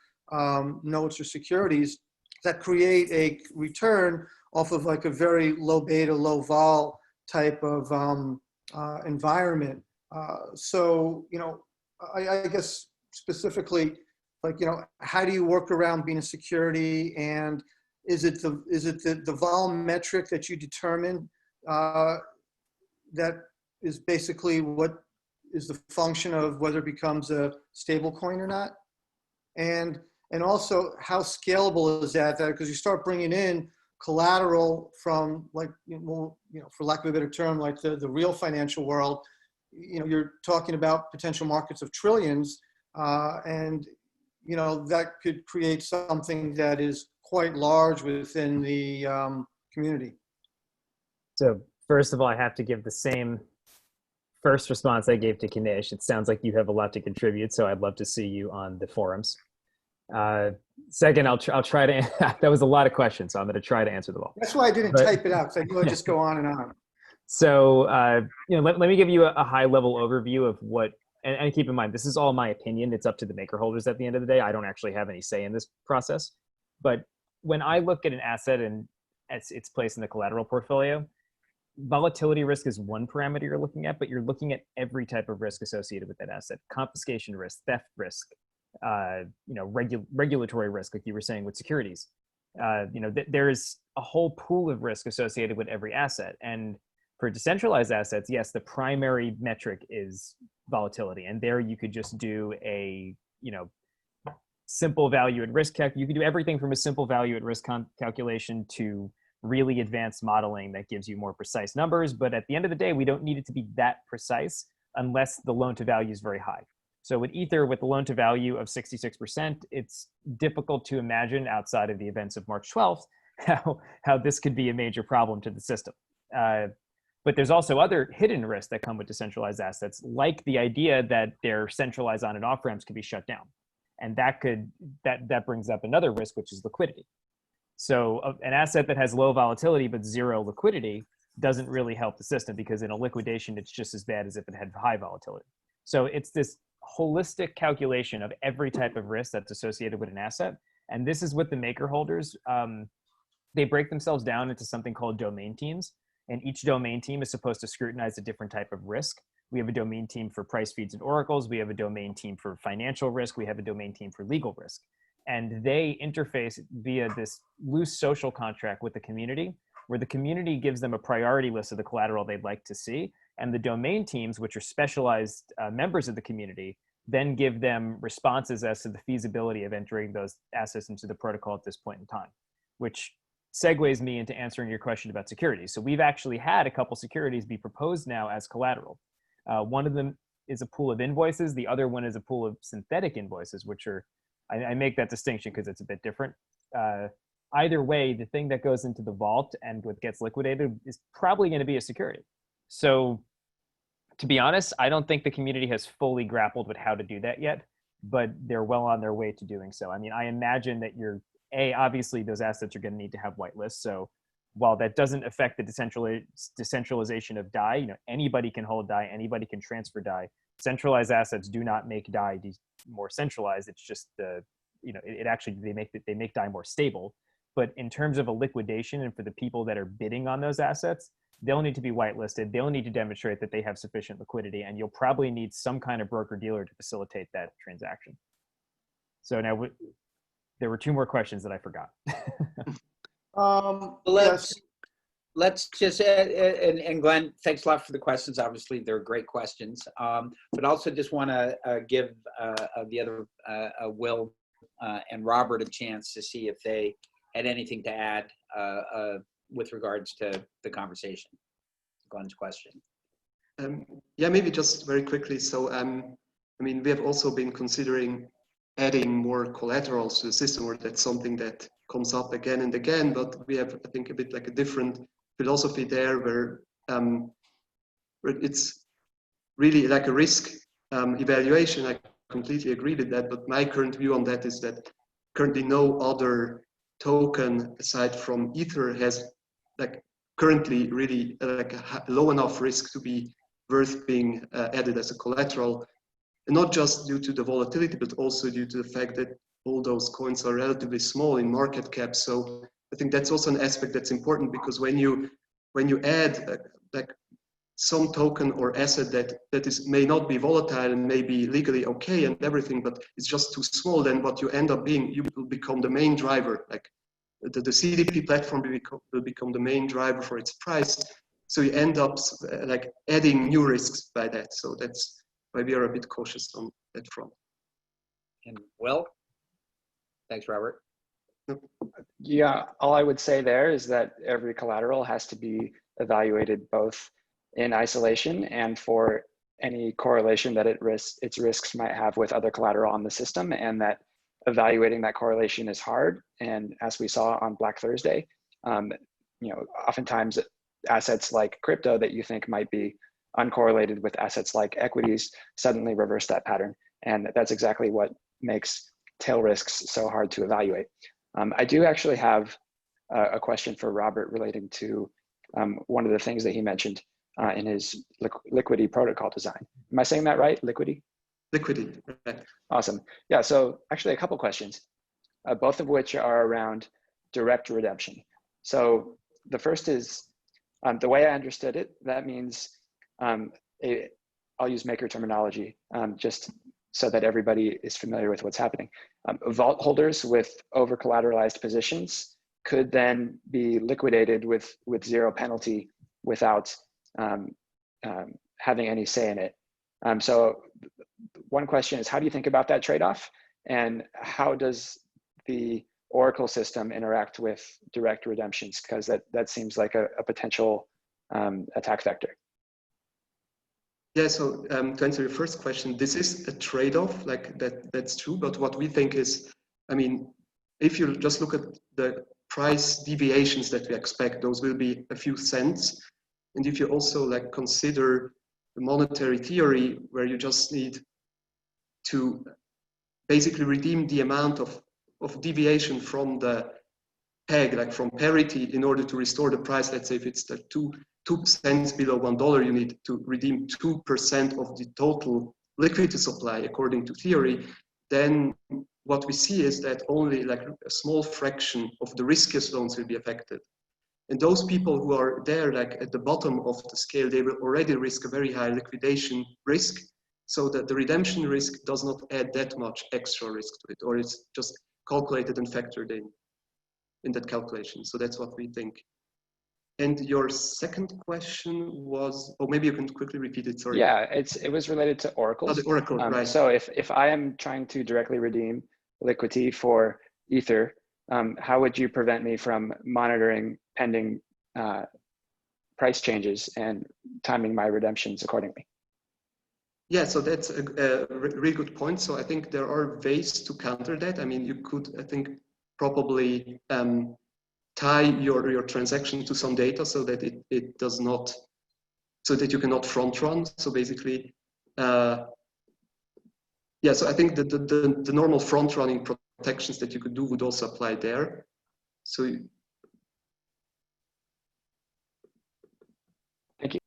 notes or securities that create a return off of like a very low beta, low vol type of environment. So I guess specifically, like, how do you work around being a security, and is it the vol metric that you determine that is basically what is the function of whether it becomes a stable coin or not? And also, how scalable is that? Because you start bringing in collateral from, like, for lack of a better term, like the real financial world, you're talking about potential markets of trillions, and that could create something that is quite large within the community. So first of all, I have to give the same first response I gave to Kinesh. It sounds like you have a lot to contribute, so I'd love to see you on the forums. Second, I'll try to, that was a lot of questions, so I'm going to try to answer them all. That's why I didn't type it out, because I knew I'd just go on and on. So, let me give you a high level overview of what, and keep in mind, this is all my opinion. It's up to the maker holders at the end of the day. I don't actually have any say in this process. But when I look at an asset and its place in the collateral portfolio, volatility risk is one parameter you're looking at, but you're looking at every type of risk associated with that asset: confiscation risk, theft risk, regulatory risk, like you were saying with securities. There is a whole pool of risk associated with every asset. And for decentralized assets, yes, the primary metric is volatility. And there you could just do a, simple value at risk you could do everything from a simple value at risk calculation to really advanced modeling that gives you more precise numbers. But at the end of the day, we don't need it to be that precise unless the loan to value is very high. So with Ether, with the loan to value of 66%, it's difficult to imagine outside of the events of March 12th how this could be a major problem to the system. But there's also other hidden risks that come with decentralized assets, like the idea that their centralized on and off ramps could be shut down. And that brings up another risk, which is liquidity. So an asset that has low volatility but zero liquidity doesn't really help the system, because in a liquidation, it's just as bad as if it had high volatility. So it's this holistic calculation of every type of risk that's associated with an asset. And this is what the maker holders, they break themselves down into something called domain teams. And each domain team is supposed to scrutinize a different type of risk. We have a domain team for price feeds and oracles. We have a domain team for financial risk. We have a domain team for legal risk. And they interface via this loose social contract with the community, where the community gives them a priority list of the collateral they'd like to see. And the domain teams, which are specialized members of the community, then give them responses as to the feasibility of entering those assets into the protocol at this point in time, which segues me into answering your question about securities. So we've actually had a couple securities be proposed now as collateral. One of them is a pool of invoices. The other one is a pool of synthetic invoices, which are, I make that distinction because it's a bit different. Either way, the thing that goes into the vault and what gets liquidated is probably going to be a security. So to be honest, I don't think the community has fully grappled with how to do that yet, but they're well on their way to doing so. I mean, I imagine that obviously those assets are going to need to have whitelists. So while that doesn't affect the decentralization of DAI, anybody can hold DAI, anybody can transfer DAI. Centralized assets do not make DAI more centralized. It's just it actually, they make DAI more stable. But in terms of a liquidation and for the people that are bidding on those assets, they'll need to be whitelisted. They'll need to demonstrate that they have sufficient liquidity, and you'll probably need some kind of broker dealer to facilitate that transaction. So now there were two more questions that I forgot. Let's just, and Glenn, thanks a lot for the questions. Obviously, they're great questions. But also just want to give the other Will and Robert a chance to see if they had anything to add with regards to the conversation. Glenn's question. Yeah, maybe just very quickly. So, I mean, we have also been considering adding more collaterals to the system, or that's something that comes up again and again, but we have, I think, a bit like a different philosophy there, where it's really like a risk evaluation. I completely agree with that, but my current view on that is that currently no other token aside from Ether has currently really a low enough risk to be worth being added as a collateral. And not just due to the volatility, but also due to the fact that all those coins are relatively small in market cap. So I think that's also an aspect that's important, because when you add some token or asset that may not be volatile and may be legally okay and everything, but it's just too small, then what you end up being, you will become the main driver. Like the CDP platform will become the main driver for its price. So you end up adding new risks by that. So that's why we are a bit cautious on that front. And Will? Thanks, Robert. Yeah, all I would say there is that every collateral has to be evaluated both in isolation and for any correlation that its risks might have with other collateral on the system, and that evaluating that correlation is hard. And as we saw on Black Thursday, oftentimes assets like crypto that you think might be uncorrelated with assets like equities suddenly reverse that pattern. And that's exactly what makes tail risks so hard to evaluate. I do actually have a question for Robert relating to one of the things that he mentioned in his Liquity protocol design. Am I saying that right? Liquity? Liquity, right. Awesome. Yeah, so actually a couple questions, both of which are around direct redemption. So the first is, the way I understood it, that means, I'll use maker terminology, just so that everybody is familiar with what's happening. Vault holders with over-collateralized positions could then be liquidated with zero penalty without having any say in it. So one question is, how do you think about that trade-off? And how does the Oracle system interact with direct redemptions? Because that seems like a potential attack vector. Yeah, so to answer your first question, this is a trade-off, like that's true. But what we think is, I mean, if you just look at the price deviations that we expect, those will be a few cents. And if you also like consider the monetary theory where you just need to basically redeem the amount of deviation from the peg, like from parity, in order to restore the price. Let's say if it's the 2 cents below $1, you need to redeem 2% of the total liquidity supply according to theory. Then what we see is that only like a small fraction of the riskiest loans will be affected. And those people who are there, like at the bottom of the scale, they will already risk a very high liquidation risk, so that the redemption risk does not add that much extra risk to it, or it's just calculated and factored in that calculation. So that's what we think. And your second question was, oh, maybe you can quickly repeat it, sorry. Yeah, it was related to oracles. Oh, the Oracle, right. So if I am trying to directly redeem Liquity for Ether, how would you prevent me from monitoring pending price changes and timing my redemptions accordingly? Yeah, so that's a really good point. So I think there are ways to counter that. I mean, you could, I think, probably tie your transaction to some data so that it does not, so that you cannot front run. So basically, yeah, so I think that the normal front running protections that you could do would also apply there. So thank you.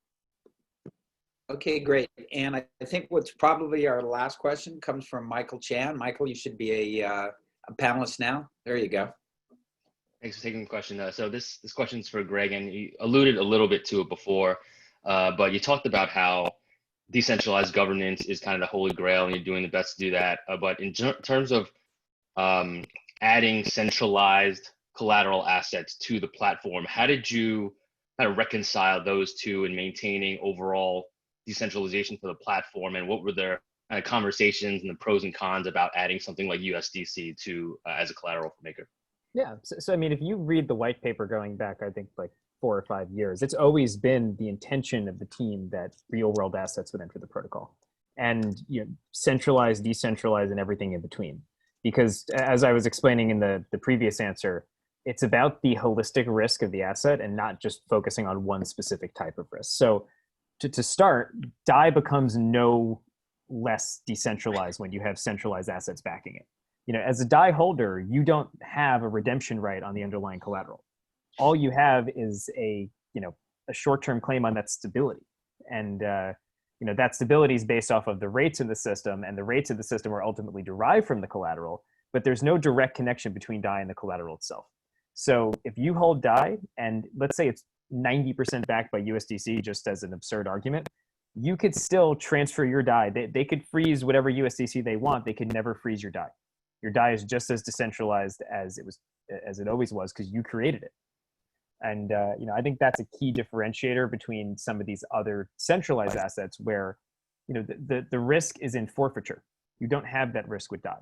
Okay, great. And I think what's probably our last question comes from Michael Chan. Michael, you should be a panelist now. There you go. Thanks for taking the question. So this question is for Greg, and you alluded a little bit to it before, but you talked about how decentralized governance is kind of the holy grail, and you're doing the best to do that. But in terms of adding centralized collateral assets to the platform, how did you kind of reconcile those two and maintaining overall decentralization for the platform? And what were their kind of conversations and the pros and cons about adding something like USDC to as a collateral for Maker? Yeah, so I mean, if you read the white paper going back, I think like 4 or 5 years, it's always been the intention of the team that real world assets would enter the protocol, and centralized, decentralized, and everything in between. Because as I was explaining in the previous answer, it's about the holistic risk of the asset and not just focusing on one specific type of risk. So to start, DAI becomes no less decentralized when you have centralized assets backing it. As a DAI holder, you don't have a redemption right on the underlying collateral. All you have is a short-term claim on that stability. And that stability is based off of the rates in the system, and the rates of the system are ultimately derived from the collateral, but there's no direct connection between DAI and the collateral itself. So if you hold DAI, and let's say it's 90% backed by USDC, just as an absurd argument, you could still transfer your DAI. They could freeze whatever USDC they want. They could never freeze your DAI. Your DAI is just as decentralized as it always was, because you created it. And I think that's a key differentiator between some of these other centralized assets where the risk is in forfeiture. You don't have that risk with DAI.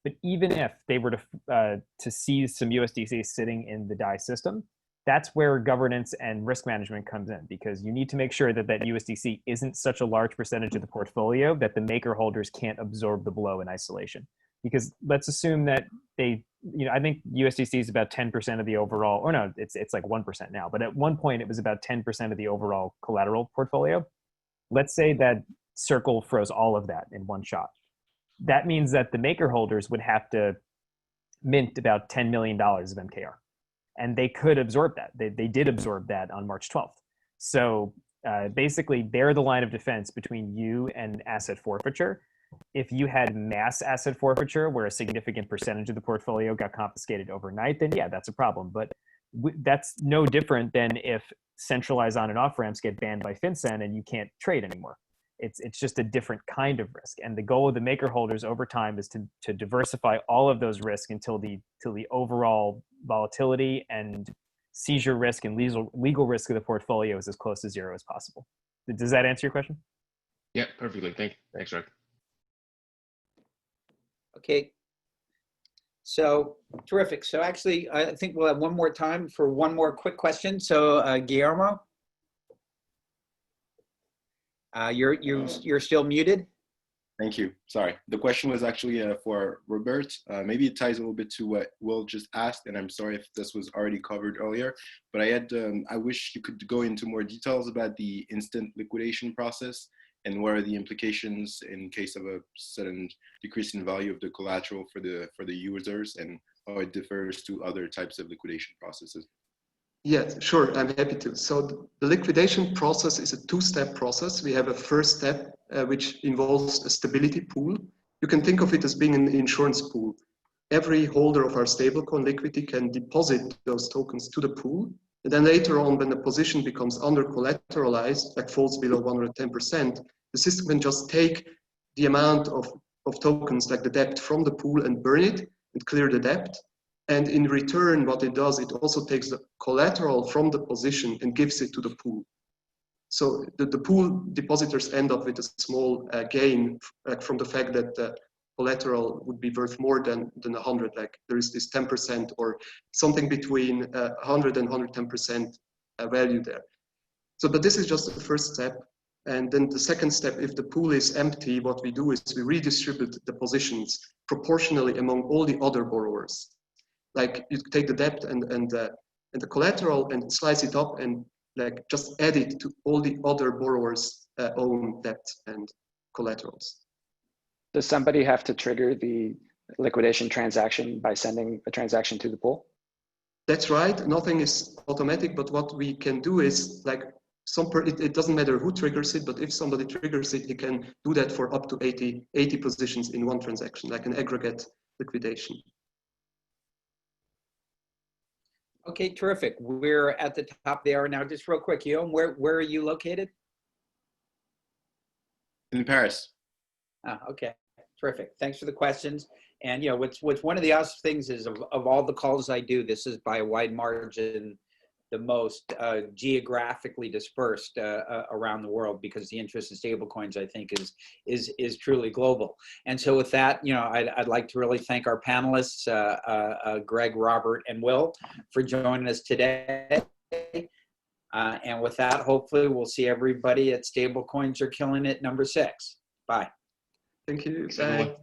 But even if they were to seize some USDC sitting in the DAI system, that's where governance and risk management comes in, because you need to make sure that that USDC isn't such a large percentage of the portfolio that the maker holders can't absorb the blow in isolation. Because let's assume that they, I think USDC is about 10% of the overall, or no, it's like 1% now, but at one point it was about 10% of the overall collateral portfolio. Let's say that Circle froze all of that in one shot. That means that the maker holders would have to mint about $10 million of MKR. And they could absorb that. They did absorb that on March 12th. So basically, they're the line of defense between you and asset forfeiture. If you had mass asset forfeiture, where a significant percentage of the portfolio got confiscated overnight, then yeah, that's a problem. But that's no different than if centralized on and off ramps get banned by FinCEN and you can't trade anymore. It's just a different kind of risk. And the goal of the maker holders over time is to diversify all of those risks until the overall volatility and seizure risk and legal risk of the portfolio is as close to zero as possible. Does that answer your question? Yeah, perfectly. Thanks, Rick. Okay. So terrific. So actually, I think we'll have one more time for one more quick question. So Guillermo, you're still muted. Thank you. Sorry. The question was actually for Robert. Maybe it ties a little bit to what Will just asked, and I'm sorry if this was already covered earlier, but I wish you could go into more details about the instant liquidation process and what are the implications in case of a sudden decrease in value of the collateral for the users, and how it differs to other types of liquidation processes. Yeah, sure, I'm happy to. So the liquidation process is a two-step process. We have a first step, which involves a stability pool. You can think of it as being an insurance pool. Every holder of our stablecoin Liquity can deposit those tokens to the pool. And then later on, when the position becomes under-collateralized, like falls below 110%, the system can just take the amount of tokens, like the debt, from the pool and burn it and clear the debt. And in return, what it does, it also takes the collateral from the position and gives it to the pool. So the pool depositors end up with a small gain from the fact that the collateral would be worth more than 100. Like there is this 10% or something between 100 and 110% value there. So, but this is just the first step. And then the second step, if the pool is empty, what we do is we redistribute the positions proportionally among all the other borrowers. Like you take the debt and the collateral and slice it up and like just add it to all the other borrowers' own debt and collaterals. Does somebody have to trigger the liquidation transaction by sending a transaction to the pool? That's right. Nothing is automatic, but what we can do is like it doesn't matter who triggers it, but if somebody triggers it, he can do that for up to 80 positions in one transaction, like an aggregate liquidation. Okay, terrific. We're at the top of the hour now. Just real quick, Guillaume, where are you located? In Paris. Okay, terrific. Thanks for the questions. And what's one of the awesome things is of all the calls I do, this is by a wide margin the most geographically dispersed around the world, because the interest in stablecoins, I think, is truly global. And so with that, I'd like to really thank our panelists, Greg, Robert, and Will, for joining us today. And with that, hopefully we'll see everybody at Stablecoins Are Killing It #6. Bye. Thank you. Bye.